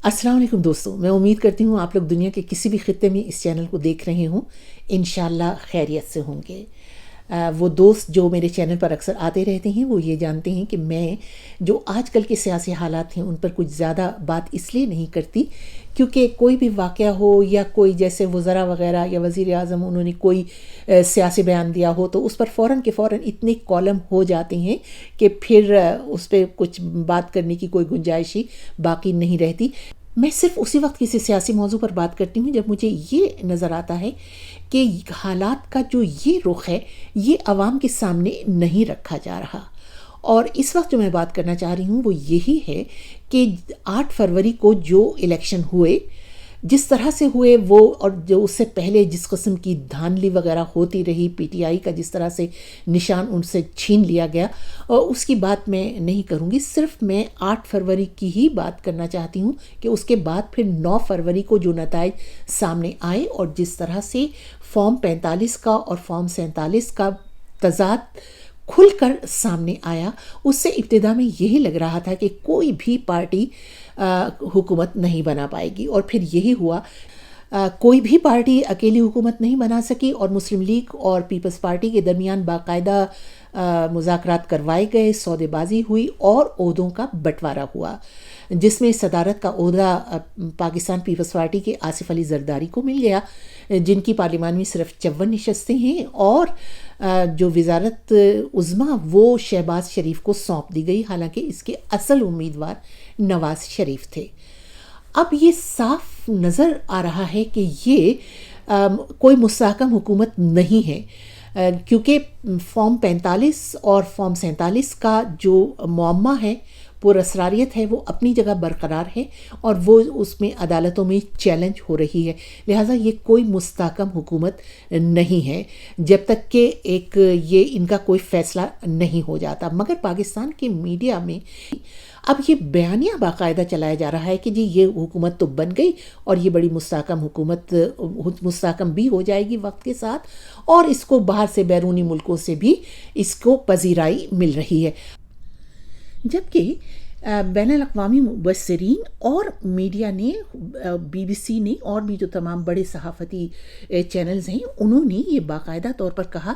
السلام علیکم دوستوں، میں امید کرتی ہوں آپ لوگ دنیا کے کسی بھی خطے میں اس چینل کو دیکھ رہے ہوں، انشاءاللہ خیریت سے ہوں گے۔ وہ دوست جو میرے چینل پر اکثر آتے رہتے ہیں وہ یہ جانتے ہیں کہ میں جو آج کل کے سیاسی حالات ہیں ان پر کچھ زیادہ بات اس لیے نہیں کرتی کیونکہ کوئی بھی واقعہ ہو یا کوئی جیسے وزراء وغیرہ یا وزیر اعظم انہوں نے کوئی سیاسی بیان دیا ہو تو اس پر فوراً کے فوراً اتنے کالم ہو جاتے ہیں کہ پھر اس پہ کچھ بات کرنے کی کوئی گنجائش ہی باقی نہیں رہتی۔ میں صرف اسی وقت کسی سیاسی موضوع پر بات کرتی ہوں جب مجھے یہ نظر آتا ہے کہ حالات کا جو یہ رخ ہے یہ عوام کے سامنے نہیں رکھا جا رہا، اور اس وقت جو میں بات کرنا چاہ رہی ہوں وہ یہی ہے کہ 8 فروری کو جو الیکشن ہوئے، جس طرح سے ہوئے وہ، اور جو اس سے پہلے جس قسم کی دھاندلی وغیرہ ہوتی رہی، پی ٹی آئی کا جس طرح سے نشان ان سے چھین لیا گیا، اور اس کی بات میں نہیں کروں گی، صرف میں 8 فروری کی ہی بات کرنا چاہتی ہوں کہ اس کے بعد پھر 9 فروری کو جو نتائج سامنے آئے اور جس طرح سے فارم 45 کا اور فارم 47 کا تضاد کھل کر سامنے آیا، اس سے ابتدا میں یہی لگ رہا تھا کہ کوئی بھی پارٹی حکومت نہیں بنا پائے گی، اور پھر یہی ہوا۔ کوئی بھی پارٹی اکیلی حکومت نہیں بنا سکی، اور مسلم لیگ اور پیپلز پارٹی کے درمیان باقاعدہ مذاکرات کروائے گئے، سودے بازی ہوئی اور عہدوں کا بٹوارا ہوا، جس میں صدارت کا عہدہ پاکستان پیپلز پارٹی کے آصف علی زرداری کو مل گیا، جن کی پارلیمان میں صرف 54 نشستیں ہیں، اور جو وزارت عظمیٰ وہ شہباز شریف کو سونپ دی گئی، حالانکہ اس کے اصل امیدوار نواز شریف تھے۔ اب یہ صاف نظر آ رہا ہے کہ یہ کوئی مستحکم حکومت نہیں ہے، کیونکہ فارم 45 اور فارم 47 کا جو معمہ ہے، پر اسراریت ہے، وہ اپنی جگہ برقرار ہے اور وہ اس میں عدالتوں میں چیلنج ہو رہی ہے، لہٰذا یہ کوئی مستحکم حکومت نہیں ہے جب تک کہ یہ ان کا کوئی فیصلہ نہیں ہو جاتا۔ مگر پاکستان کے میڈیا میں اب یہ بیانیہ باقاعدہ چلایا جا رہا ہے کہ جی یہ حکومت تو بن گئی اور یہ بڑی مستحکم حکومت مستحکم بھی ہو جائے گی وقت کے ساتھ، اور اس کو باہر سے بیرونی ملکوں سے بھی اس کو پذیرائی مل رہی ہے، جبکہ بین الاقوامی مبصرین اور میڈیا نے، بی بی سی نے اور بھی جو تمام بڑے صحافتی چینلز ہیں، انہوں نے یہ باقاعدہ طور پر کہا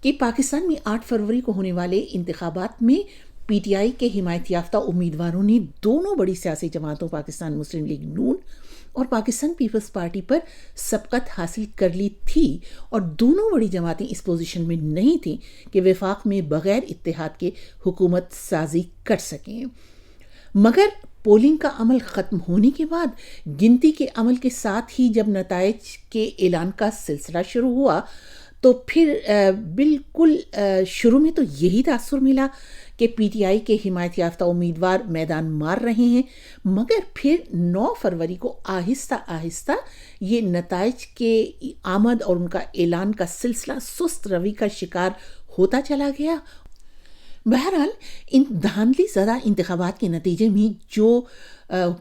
کہ پاکستان میں 8 فروری کو ہونے والے انتخابات میں پی ٹی آئی کے حمایت یافتہ امیدواروں نے دونوں بڑی سیاسی جماعتوں پاکستان مسلم لیگ نون اور پاکستان پیپلز پارٹی پر سبقت حاصل کر لی تھی، اور دونوں بڑی جماعتیں اس پوزیشن میں نہیں تھیں کہ وفاق میں بغیر اتحاد کے حکومت سازی کر سکیں۔ مگر پولنگ کا عمل ختم ہونے کے بعد گنتی کے عمل کے ساتھ ہی جب نتائج کے اعلان کا سلسلہ شروع ہوا تو پھر بالکل شروع میں تو یہی تاثر ملا کہ پی ٹی آئی کے حمایت یافتہ امیدوار میدان مار رہے ہیں، مگر پھر 9 فروری کو آہستہ آہستہ یہ نتائج کے آمد اور ان کا اعلان کا سلسلہ سست روی کا شکار ہوتا چلا گیا۔ بہرحال ان دھاندلی زدہ انتخابات کے نتیجے میں جو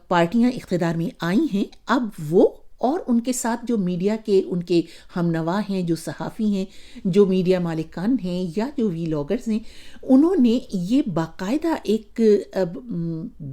پارٹیاں اقتدار میں آئی ہیں، اب وہ اور ان کے ساتھ جو میڈیا کے ان کے ہم نوا ہیں، جو صحافی ہیں، جو میڈیا مالکان ہیں یا جو ویلاگرز ہیں، انہوں نے یہ باقاعدہ ایک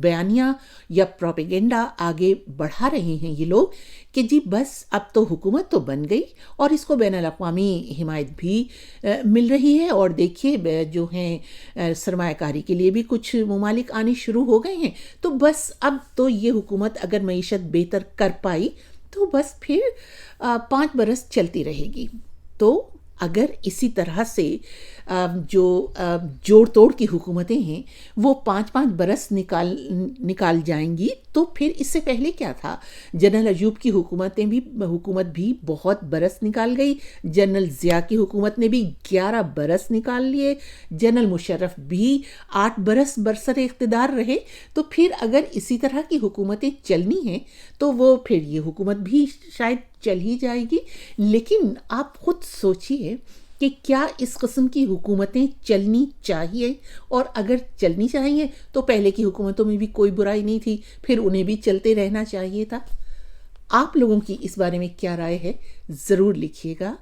بیانیہ یا پروپیگنڈا آگے بڑھا رہے ہیں یہ لوگ کہ جی بس اب تو حکومت تو بن گئی اور اس کو بین الاقوامی حمایت بھی مل رہی ہے، اور دیکھیے جو ہیں سرمایہ کاری کے لیے بھی کچھ ممالک آنے شروع ہو گئے ہیں، تو بس اب تو یہ حکومت اگر معیشت بہتر کر پائی تو بس پھر 5 برس چلتی رہے گی۔ تو اگر اسی طرح سے جو جوڑ توڑ کی حکومتیں ہیں وہ 5 برس نکال جائیں گی، تو پھر اس سے پہلے کیا تھا؟ جنرل ایوب کی حکومت بھی بہت برس نکال گئی، جنرل ضیاء کی حکومت نے بھی 11 برس نکال لیے، جنرل مشرف بھی 8 برس برسر اقتدار رہے، تو پھر اگر اسی طرح کی حکومتیں چلنی ہیں تو وہ پھر یہ حکومت بھی شاید چل ہی جائے گی۔ لیکن آپ خود سوچئے کہ کیا اس قسم کی حکومتیں چلنی چاہیے، اور اگر چلنی چاہیے تو پہلے کی حکومتوں میں بھی کوئی برائی نہیں تھی، پھر انہیں بھی چلتے رہنا چاہیے تھا۔ آپ لوگوں کی اس بارے میں کیا رائے ہے ضرور لکھیے گا۔